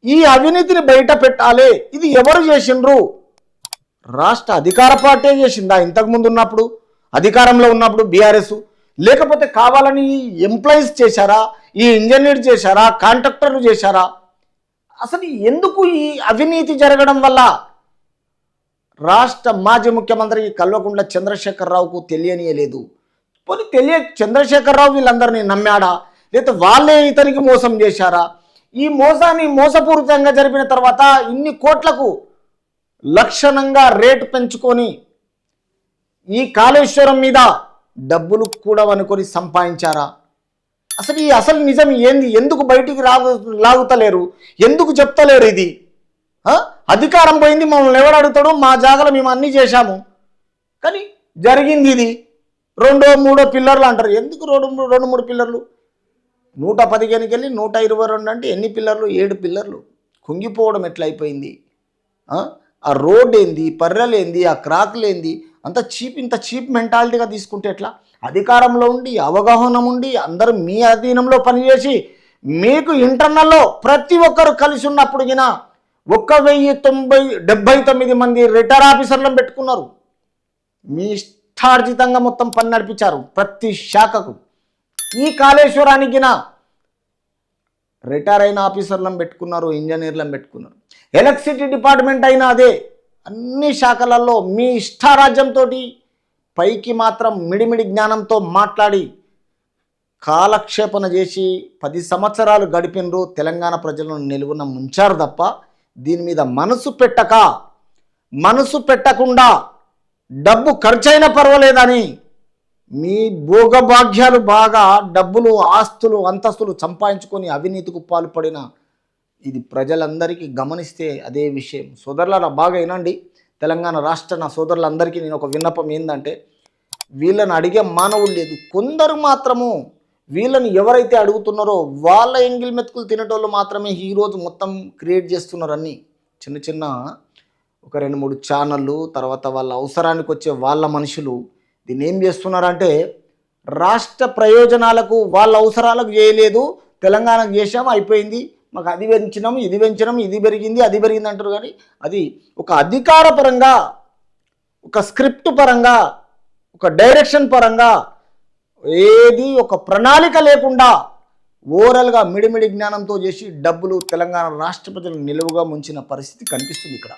ఈ అవినీతిని బయట పెట్టాలి. ఇది ఎవరు చేసిండ్రు? రాష్ట్ర అధికార పార్టీ చేసిందా ఇంతకుముందు ఉన్నప్పుడు, అధికారంలో ఉన్నప్పుడు బీఆర్ఎస్? లేకపోతే కావాలని ఎంప్లాయీస్ చేశారా, ఈ ఇంజనీర్ చేశారా, కాంట్రాక్టర్లు చేశారా? అసలు ఎందుకు ఈ అవినీతి జరగడం వల్ల రాష్ట్ర మాజీ ముఖ్యమంత్రి కల్వకుంట్ల చంద్రశేఖరరావుకు తెలియనియలేదు. పోనీ చంద్రశేఖరరావు వీళ్ళందరినీ నమ్మాడా, లేకపోతే వాళ్ళే ఇతనికి మోసం చేశారా? ఈ మోసాన్ని మోసపూరితంగా జరిపిన తర్వాత ఇన్ని కోట్లకు లక్షణంగా రేటు పెంచుకొని ఈ కాళేశ్వరం మీద డబ్బులు కూడా అనుకొని సంపాదించారా? అసలు నిజం ఏంది? ఎందుకు బయటికి లాగుతలేరు? ఎందుకు చెప్తలేరు? ఇది అధికారం పోయింది, మమ్మల్ని ఎవడు అడుగుతాడు? మా జాగాలో మేము అన్నీ చేశాము, కానీ జరిగింది ఇది. 2, 3 పిల్లర్లు అంటారు. ఎందుకు 2, 3 పిల్లర్లు? 115కి వెళ్ళి 122 అంటే ఎన్ని పిల్లర్లు? 7 పిల్లర్లు. కుంగిపోవడం ఎట్లయిపోయింది? ఆ రోడ్ ఏంది, పర్రెలు ఏంది, ఆ క్రాక్లు ఏంది? ఇంత చీప్ మెంటాలిటీగా తీసుకుంటే ఎట్లా? అధికారంలో ఉండి, అవగాహన ఉండి, అందరూ మీ అధీనంలో పనిచేసి, మీకు ఇంటర్నల్లో ప్రతి ఒక్కరు కలిసి ఉన్నప్పుడు 1979 మంది రిటైర్ ఆఫీసర్లను పెట్టుకున్నారు. మీ ఇష్టార్జితంగా మొత్తం పని నడిపించారు ప్రతి శాఖకు. ఈ కాళేశ్వరానికి రిటైర్ అయిన ఆఫీసర్లను పెట్టుకున్నారు, ఇంజనీర్లను పెట్టుకున్నారు. ఎలక్ట్రిసిటీ డిపార్ట్మెంట్ అయినా అదే. అన్ని శాఖలలో మీ ఇష్టారాజ్యంతో పైకి మాత్రం మిడిమిడి జ్ఞానంతో మాట్లాడి కాలక్షేపణ చేసి 10 సంవత్సరాలు గడిపినరు. తెలంగాణ ప్రజలను నిలువున ముంచారు తప్ప దీని మీద మనసు పెట్టకుండా డబ్బు ఖర్చైనా పర్వాలేదని మీ భోగభాగ్యాలు బాగా డబ్బులు, ఆస్తులు, అంతస్తులు సంపాదించుకొని అవినీతికి పాల్పడిన ఇది ప్రజలందరికీ గమనిస్తే అదే విషయం. సోదరులారా బాగా వినండి. తెలంగాణ రాష్ట్ర నా సోదరులందరికీ నేను ఒక విన్నపం ఏంటంటే, వీళ్ళని అడిగే మానవుడు లేదు. కొందరు మాత్రము వీళ్ళని ఎవరైతే అడుగుతున్నారో వాళ్ళ ఎంగిల్ మెతుకులు తినేటోళ్ళు మాత్రమే ఈరోజు మొత్తం క్రియేట్ చేస్తున్నారు. అన్నీ చిన్న ఒక 2-3 ఛానళ్ళు, తర్వాత వాళ్ళ అవసరానికి వచ్చే వాళ్ళ మనుషులు దీన్ని ఏం చేస్తున్నారంటే, రాష్ట్ర ప్రయోజనాలకు వాళ్ళ అవసరాలకు చేయలేదు, తెలంగాణకు చేసాము అయిపోయింది, మాకు అది పెంచినాము, ఇది పెంచినాము, ఇది పెరిగింది, అది పెరిగింది అంటారు. కానీ అది ఒక అధికార పరంగా, ఒక స్క్రిప్ట్ పరంగా, ఒక డైరెక్షన్ పరంగా ఏది ఒక ప్రణాళిక లేకుండా ఓవరాల్గా మిడిమిడి జ్ఞానంతో చేసి డబ్బులు తెలంగాణ రాష్ట్ర ప్రజలు నిలువుగా ముంచిన పరిస్థితి కనిపిస్తుంది ఇక్కడ.